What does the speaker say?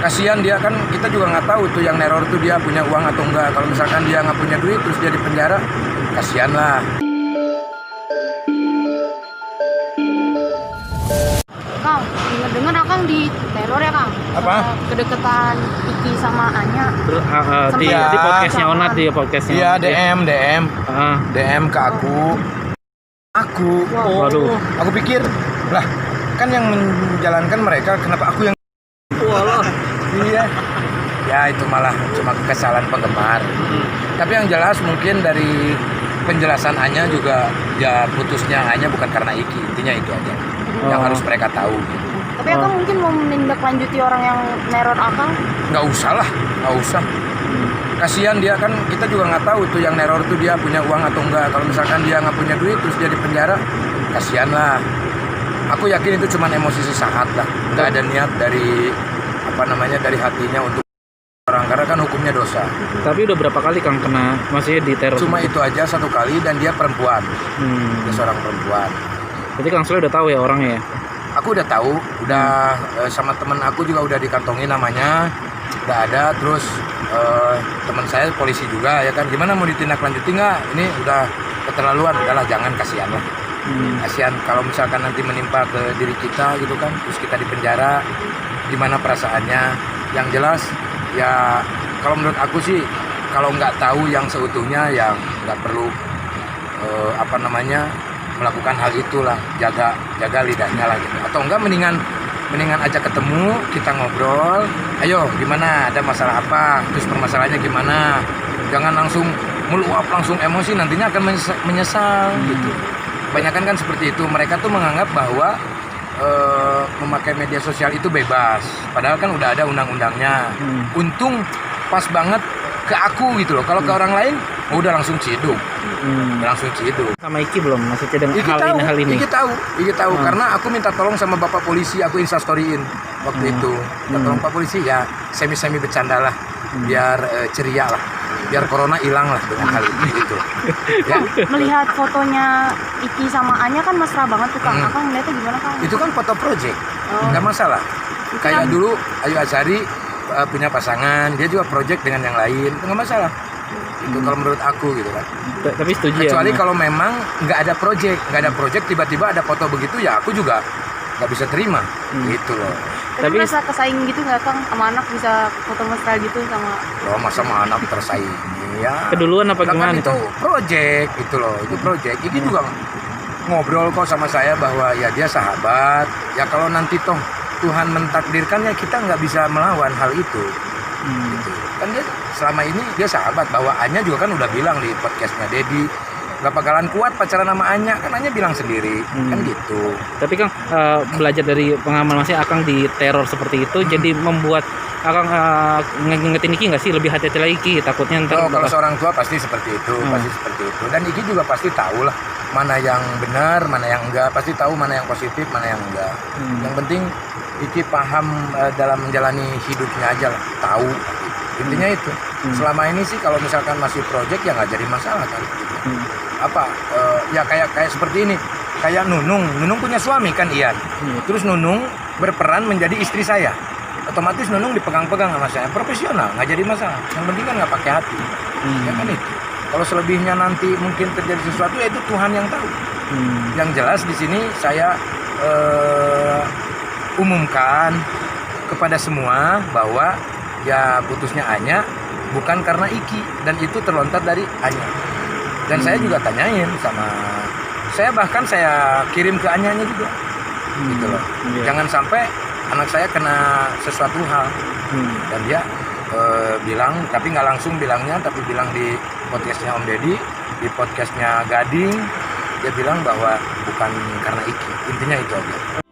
Kasihan dia kan, kita juga nggak tahu tuh yang neror tuh dia punya uang atau enggak. Kalau misalkan dia nggak punya duit terus dia di penjara, kasihan lah. Kang, dengar Akang di teror ya Kang? Apa? Kedeketan Iki sama Anya. Di podcastnya Onat, di podcastnya. Iya, Onat. DM ke aku. Waduh. Aku pikir, lah kan yang menjalankan mereka, kenapa aku yang Walah. iya. Ya itu malah cuma kesalahan penggemar. Tapi yang jelas mungkin dari penjelasan Anya juga, ya putusnya Anya bukan karena Iki. Intinya itu aja yang harus mereka tahu. Tapi Akang mungkin mau menindaklanjuti orang yang neror Akang? Nggak usah lah, nggak usah. Kasihan dia kan, kita juga nggak tahu tuh yang neror tuh dia punya uang atau enggak. Kalau misalkan dia nggak punya duit terus dia di penjara, kasihan lah. Aku yakin itu cuma emosi sesaat lah, nggak ada niat dari dari hatinya untuk orang, karena kan hukumnya dosa. Tapi udah berapa kali Kang kena masih di teror? Cuma itu aja satu kali, dan dia perempuan, dia seorang perempuan. Jadi Kang Sule udah tahu ya orangnya ya? Aku udah tahu, udah sama temen aku juga udah dikantongin namanya, udah ada. Terus teman saya polisi juga ya kan, gimana mau ditindaklanjuti nggak? Ini udah keterlaluan, udahlah jangan, kasihan lah. Kasihan kalau misalkan nanti menimpa ke diri kita gitu kan, terus kita di penjara, gimana perasaannya. Yang jelas ya, kalau menurut aku sih, kalau nggak tahu yang seutuhnya ya nggak perlu melakukan hal itulah. Jaga lidahnya lah gitu. Atau enggak, mendingan aja ketemu, kita ngobrol, ayo gimana, ada masalah apa, terus permasalahannya gimana. Jangan langsung meluap, langsung emosi, nantinya akan menyesal gitu. Kebanyakan kan seperti itu, mereka tuh menganggap bahwa memakai media sosial itu bebas, padahal kan udah ada undang-undangnya. Untung pas banget ke aku gitu loh. Kalau ke orang lain udah langsung ciduk. Sama Iki belum maksudnya dengan hal ini? Iki tahu karena aku minta tolong sama bapak polisi, aku instastoryin waktu itu. Minta tolong pak polisi, ya semi bercanda lah, biar ceria lah, biar corona hilang lah dengan hal itu gitu. Ya. Melihat fotonya Iki sama Anya kan mesra banget tuh Kang. Akang melihatnya gimana Kang? Itu kan foto project, nggak masalah. Kayak dulu Ayu Azhari punya pasangan, dia juga project dengan yang lain, itu nggak masalah. Itu kalau menurut aku gitu kan. Tapi setuju ya. Kecuali kalau memang nggak ada project tiba-tiba ada foto begitu, ya aku juga nggak bisa terima gitu loh. Tapi merasa kesaing gitu nggak Kang, sama anak bisa foto mesra gitu sama? Loh, masa sama anak tersaing ya? Keduluan apa gimana? Kan itu project gitu loh, itu project. Ini juga ngobrol kok sama saya bahwa ya dia sahabat. Ya kalau nanti toh Tuhan mentakdirkan, ya kita nggak bisa melawan hal itu. Gitu. Kan dia selama ini dia sahabat, bahwa Anya juga kan udah bilang di podcastnya Dedi, nggak bakalan kuat pacaran sama Anya, kan Anya bilang sendiri, kan gitu. Tapi Kang, belajar dari pengalaman Masnya Akang di teror seperti itu, jadi membuat Akang ngingetin Iki nggak sih, lebih hati-hati lagi Iki, takutnya ntar. Kalau seorang tua pasti seperti itu, pasti seperti itu. Dan Iki juga pasti tahu lah mana yang benar, mana yang enggak, pasti tahu mana yang positif, mana yang enggak. Yang penting Iki paham dalam menjalani hidupnya aja lah, tahu. Intinya itu. Selama ini sih kalau misalkan masih project ya nggak jadi masalah kan. Ya kayak seperti ini. Kayak Nunung punya suami kan, Ian. Terus Nunung berperan menjadi istri saya. Otomatis Nunung dipegang-pegang sama saya, profesional, nggak jadi masalah. Yang penting kan nggak pakai hati. Ya kan itu. Kalau selebihnya nanti mungkin terjadi sesuatu, ya itu Tuhan yang tahu. Yang jelas di sini saya umumkan kepada semua bahwa ya putusnya Anya bukan karena Iki, dan itu terlontar dari Anya. Dan saya juga tanyain sama, bahkan saya kirim ke Anyanya juga, gitu loh. Jangan sampai anak saya kena sesuatu hal. Dan dia bilang, tapi nggak langsung bilangnya, tapi bilang di podcastnya Om Deddy, di podcastnya Gading, dia bilang bahwa bukan karena Iki. Intinya itu aja.